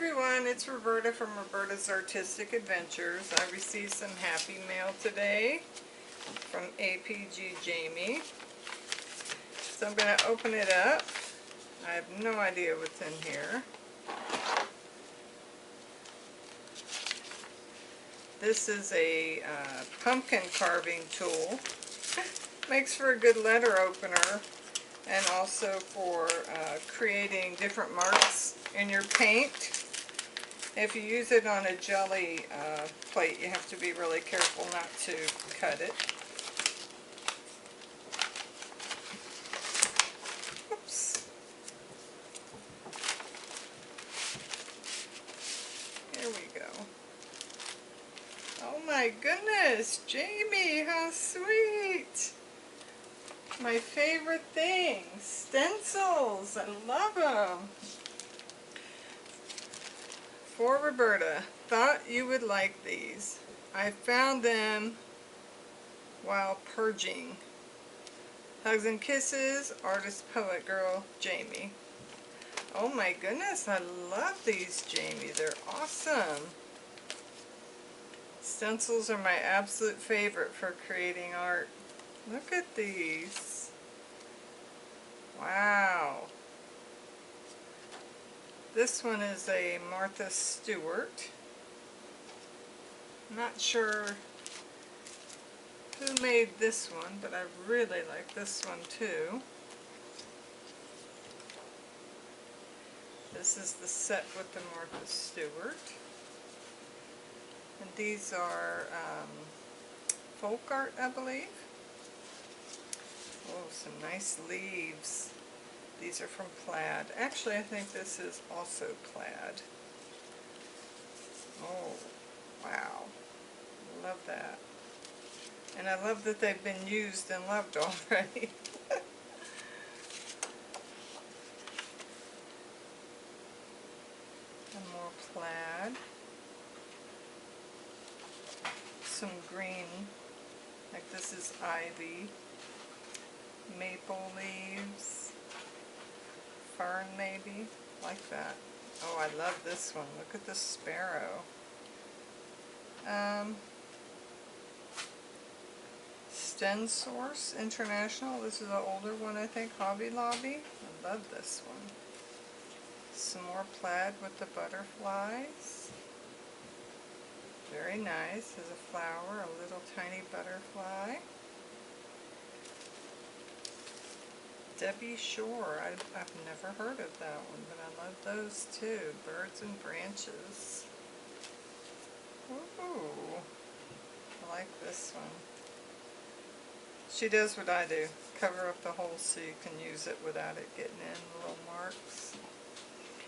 everyone, it's Roberta from Roberta's Artistic Adventures. I received some happy mail today from APG Jamie. So I'm going to open it up. I have no idea what's in here. This is a pumpkin carving tool. Makes for a good letter opener and also for creating different marks in your paint. If you use it on a jelly plate, you have to be really careful not to cut it. Oops. Here we go. Oh my goodness, Jamie, how sweet! My favorite thing, stencils. I love them. For Roberta, thought you would like these. I found them while purging. Hugs and kisses, artist poet girl, Jamie. Oh my goodness, I love these, Jamie. They're awesome. Stencils are my absolute favorite for creating art. Look at these. Wow. This one is a Martha Stewart. Not sure who made this one, but I really like this one too. This is the set with the Martha Stewart. And these are folk art, I believe. Oh, some nice leaves. These are from plaid. Actually, I think this is also plaid. Oh, wow. Love that. And I love that they've been used and loved already. And more plaid. Some green, like this is ivy. Maple leaves. Fern maybe, like that. Oh, I love this one. Look at the sparrow. Source International. This is an older one, I think. Hobby Lobby. I love this one. Some more plaid with the butterflies. Very nice. There's a flower, a little tiny butterfly. Debbie Shore. I've never heard of that one, but I love those too. Birds and branches. Ooh, I like this one. She does what I do. Cover up the hole so you can use it without it getting in the little marks.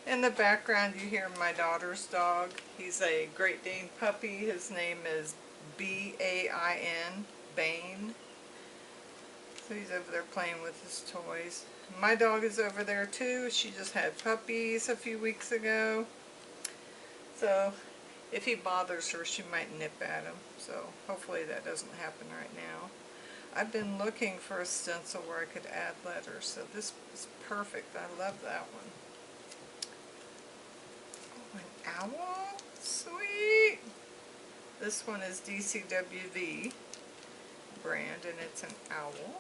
In the background you hear my daughter's dog. He's a Great Dane puppy. His name is B-A-I-N, Bane. So he's over there playing with his toys. My dog is over there too. She just had puppies a few weeks ago. So if he bothers her, she might nip at him. So hopefully that doesn't happen right now. I've been looking for a stencil where I could add letters. So this is perfect. I love that one. Oh, an owl? Sweet! This one is DCWV brand and it's an owl.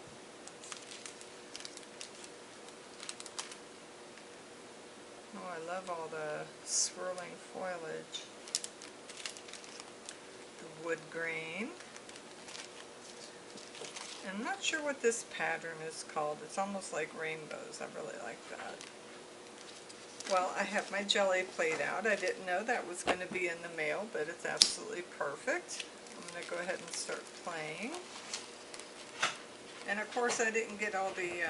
Oh, I love all the swirling foliage. The wood grain. And I'm not sure what this pattern is called. It's almost like rainbows. I really like that. Well, I have my jelly plate out. I didn't know that was going to be in the mail, but it's absolutely perfect. I'm going to go ahead and start playing. And of course I didn't get all the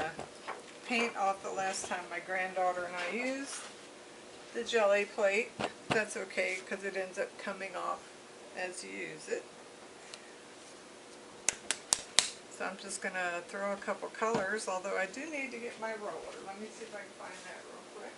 paint off the last time my granddaughter and I used the jelly plate. That's okay because it ends up coming off as you use it. So I'm just going to throw a couple colors, although I do need to get my roller. Let me see if I can find that real quick.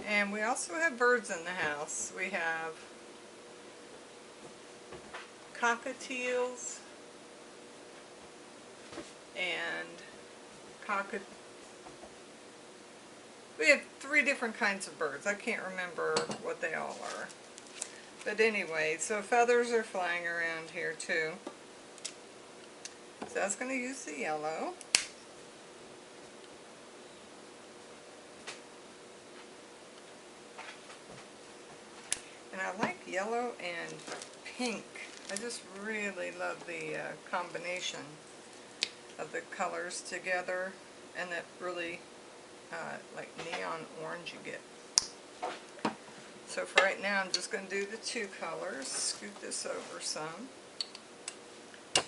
And we also have birds in the house. We have cockatiels and we have 3 different kinds of birds. I can't remember what they all are. But anyway, so feathers are flying around here too. So I was going to use the yellow. And I like yellow and pink. I just really love the combination of the colors together, and that really like neon orange you get. So for right now I'm just going to do the 2 colors. Scoot this over some. I'm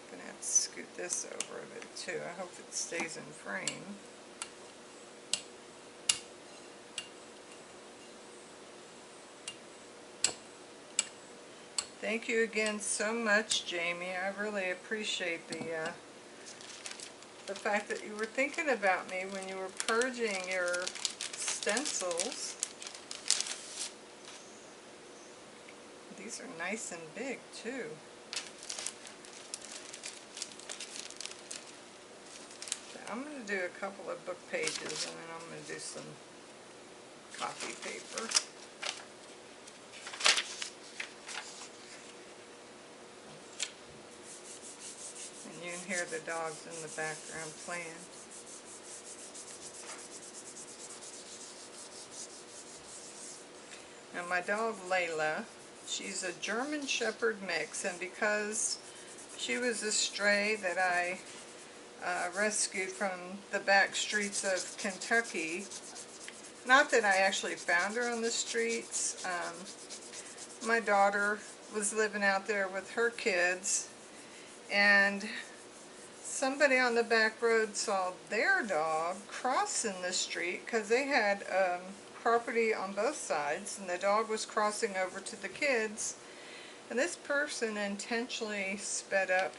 going to have to scoot this over a bit too. I hope it stays in frame. Thank you again so much, Jamie. I really appreciate the fact that you were thinking about me when you were purging your stencils. These are nice and big too. I'm going to do a couple of book pages, and then I'm going to do some copy paper. And you can hear the dogs in the background playing. Now my dog Layla, she's a German Shepherd mix, and because she was a stray that I rescued from the back streets of Kentucky, not that I actually found her on the streets, my daughter was living out there with her kids, and somebody on the back road saw their dog crossing the street because they had property on both sides, and the dog was crossing over to the kids, and this person intentionally sped up.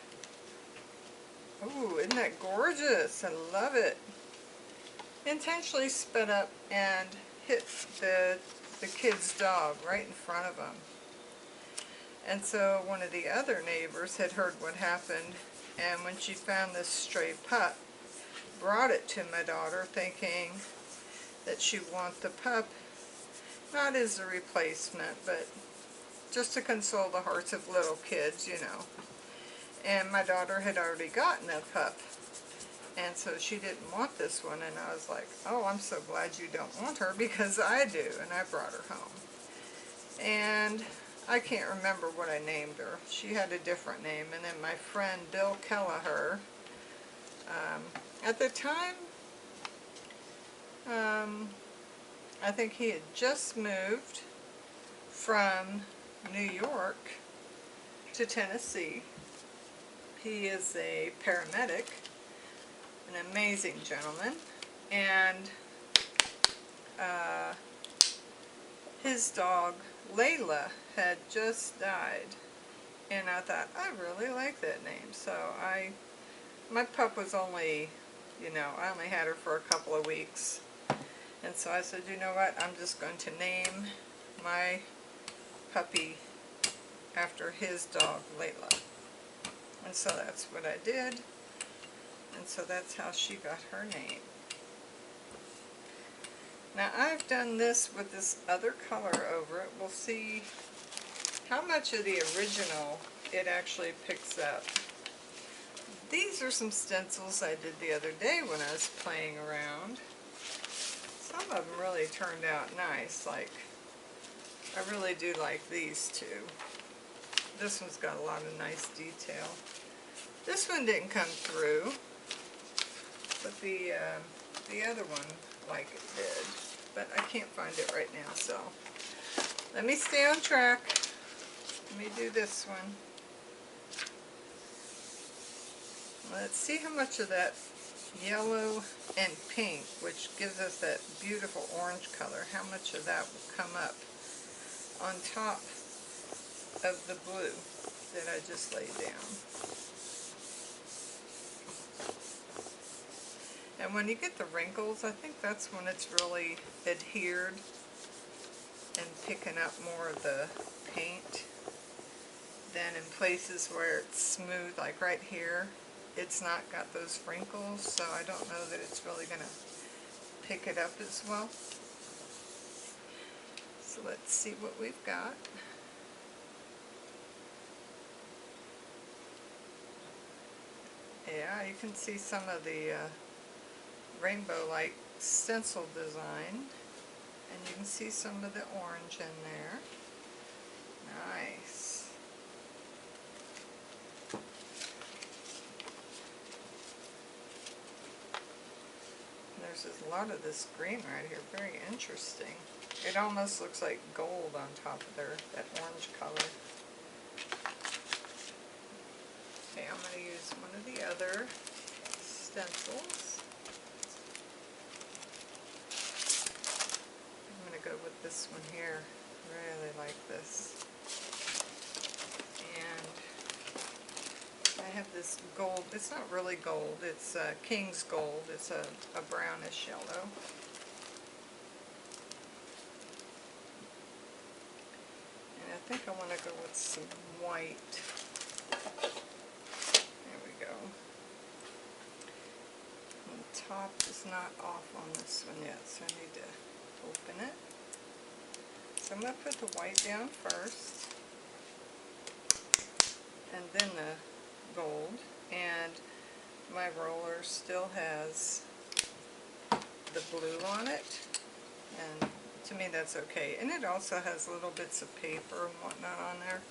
Ooh, isn't that gorgeous? I love it. Intentionally sped up and hit the kid's dog right in front of him. And so one of the other neighbors had heard what happened, and when she found this stray pup, brought it to my daughter thinking that she'd want the pup, not as a replacement, but just to console the hearts of little kids, you know. And my daughter had already gotten a pup, and so she didn't want this one, and I was like, oh, I'm so glad you don't want her, because I do, and I brought her home. And I can't remember what I named her. She had a different name, and then my friend Bill Kelleher, at the time, I think he had just moved from New York to Tennessee. He is a paramedic, an amazing gentleman, and his dog Layla had just died, and I thought, I really like that name. So my pup was only, you know, I only had her for a couple of weeks, and so I said, you know what, I'm just going to name my puppy after his dog Layla. And so that's what I did, and so that's how she got her name. Now I've done this with this other color over it. We'll see how much of the original it actually picks up. These are some stencils I did the other day when I was playing around. Some of them really turned out nice. Like, I really do like these two. This one's got a lot of nice detail. This one didn't come through, but the other one, like it did. But I can't find it right now, so let me stay on track. Let me do this one. Let's see how much of that yellow and pink, which gives us that beautiful orange color, how much of that will come up on top of the blue that I just laid down. And when you get the wrinkles, I think that's when it's really adhered. and picking up more of the paint. Then in places where it's smooth, like right here, it's not got those wrinkles, so I don't know that it's really going to pick it up as well. So let's see what we've got. Yeah, you can see some of the rainbow-like stencil design, and you can see some of the orange in there. Nice. There's a lot of this green right here, very interesting. It almost looks like gold on top of there, that orange color. Okay, I'm going to use one of the other stencils. I'm going to go with this one here. Really like this. And I have this gold. It's not really gold. It's King's Gold. It's a brownish yellow. And I think I want to go with some white. There we go. And the top is not off on this one yet, so I need to open it. So I'm going to put the white down first, and then the gold, and my roller still has the blue on it, and to me that's okay. And it also has little bits of paper and whatnot on there.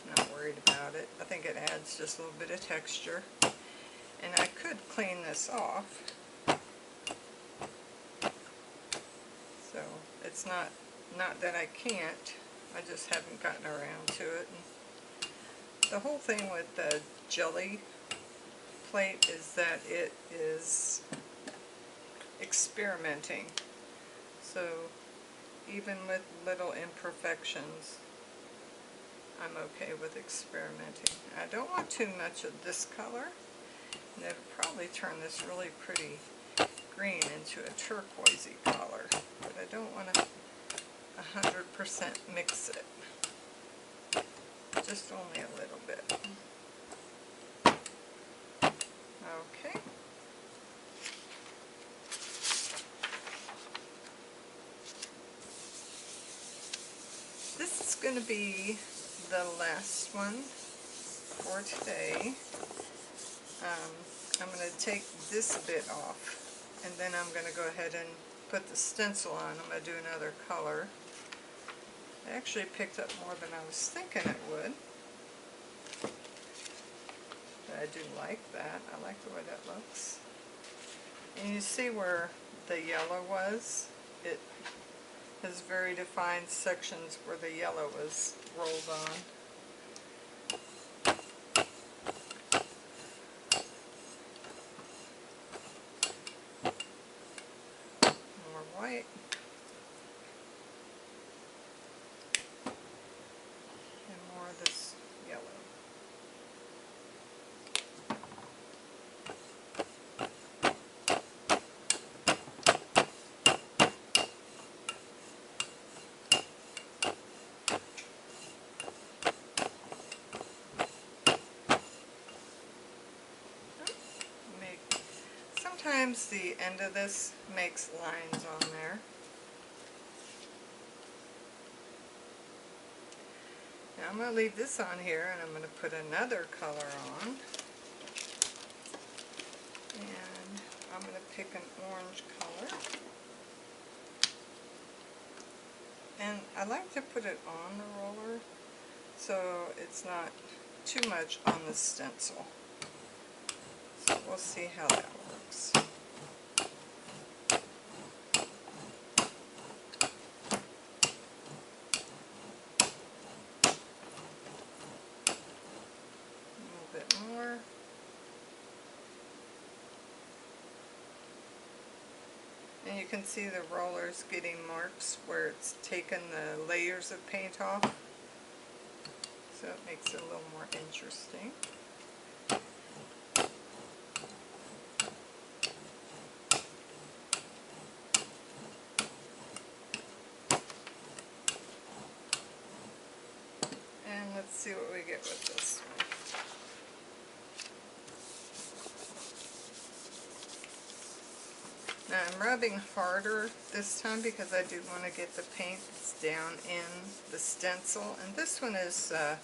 I'm not worried about it. I think it adds just a little bit of texture. And I could clean this off, so it's not that I can't, I just haven't gotten around to it. And the whole thing with the jelly plate is that it is experimenting. So even with little imperfections, I'm okay with experimenting. I don't want too much of this color, and it'll probably turn this really pretty green into a turquoisey color, but I don't want to 100% mix it. Just only a little bit. Okay. This is going to be the last one for today. I'm going to take this bit off, and then I'm going to go ahead and put the stencil on. I'm going to do another color. I actually picked up more than I was thinking it would. But I do like that. I like the way that looks. And you see where the yellow was? It has very defined sections where the yellow was rolled on. More white. And more of this yellow. Sometimes the end of this makes lines on there. Now I'm going to leave this on here, and I'm going to put another color on. And I'm going to pick an orange color. And I like to put it on the roller so it's not too much on the stencil. So we'll see how that works. More. And you can see the rollers getting marks where it's taken the layers of paint off. So it makes it a little more interesting. it with this one. Now I'm rubbing harder this time because I do want to get the paint down in the stencil. And this one is a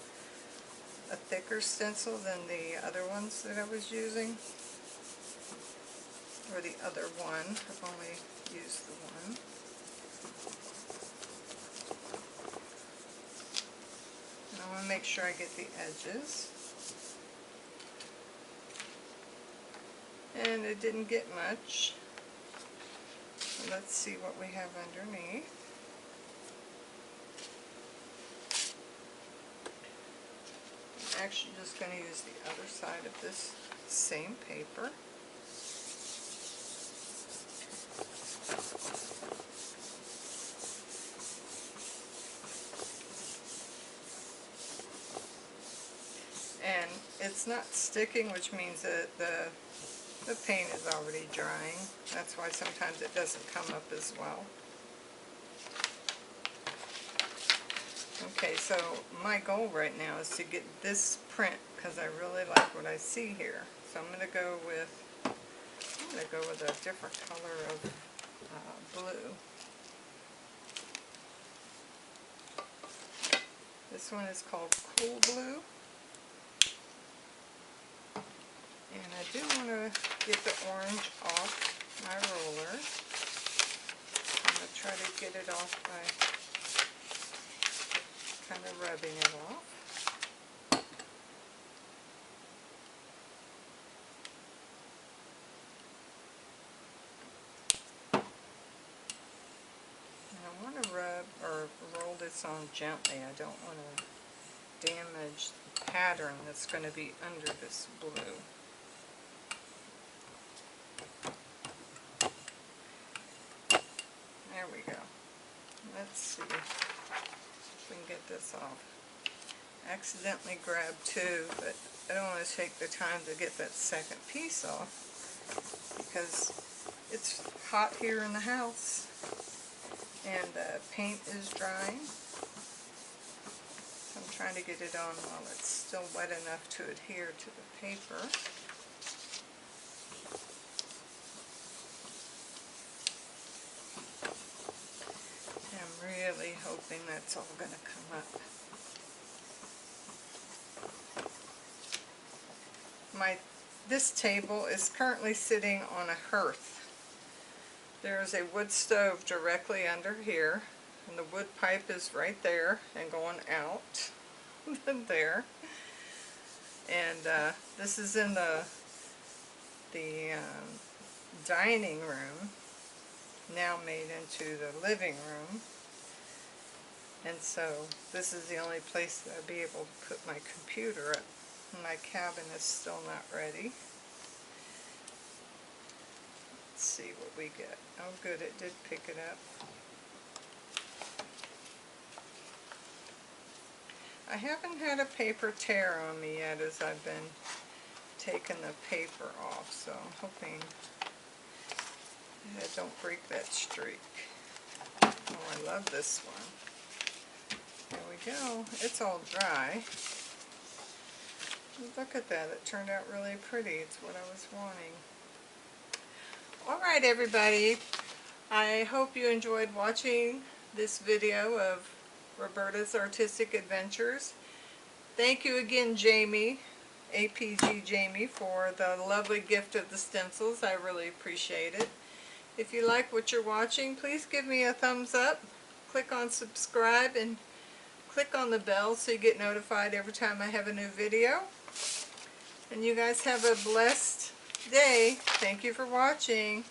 thicker stencil than the other ones that I was using. Or the other one. I've only used the one. And I want to make sure I get the edges. And it didn't get much. Let's see what we have underneath. I'm actually just going to use the other side of this same paper. And it's not sticking, which means that the paint is already drying. That's why sometimes it doesn't come up as well. Okay, so my goal right now is to get this print because I really like what I see here. So I'm going to go with a different color of blue. This one is called Cool Blue. And I do want to get the orange off my roller. I'm going to try to get it off by kind of rubbing it off. And I want to rub or roll this on gently. I don't want to damage the pattern that's going to be under this blue. There we go. Let's see if we can get this off. I accidentally grabbed two, but I don't want to take the time to get that second piece off because it's hot here in the house and the paint is drying. So I'm trying to get it on while it's still wet enough to adhere to the paper. Really hoping that's all going to come up. This table is currently sitting on a hearth. There's a wood stove directly under here, and the wood pipe is right there and going out there. And this is in the dining room, now made into the living room. And so this is the only place that I'll be able to put my computer up. My cabin is still not ready. Let's see what we get. Oh good, it did pick it up. I haven't had a paper tear on me yet as I've been taking the paper off, so I'm hoping I don't break that streak. Oh, I love this one. There we go. It's all dry. Look at that. It turned out really pretty. It's what I was wanting. Alright everybody. I hope you enjoyed watching this video of Roberta's Artistic Adventures. Thank you again, Jamie, APG Jamie, for the lovely gift of the stencils. I really appreciate it. If you like what you're watching, please give me a thumbs up. Click on subscribe and click on the bell so you get notified every time I have a new video. And you guys have a blessed day. Thank you for watching.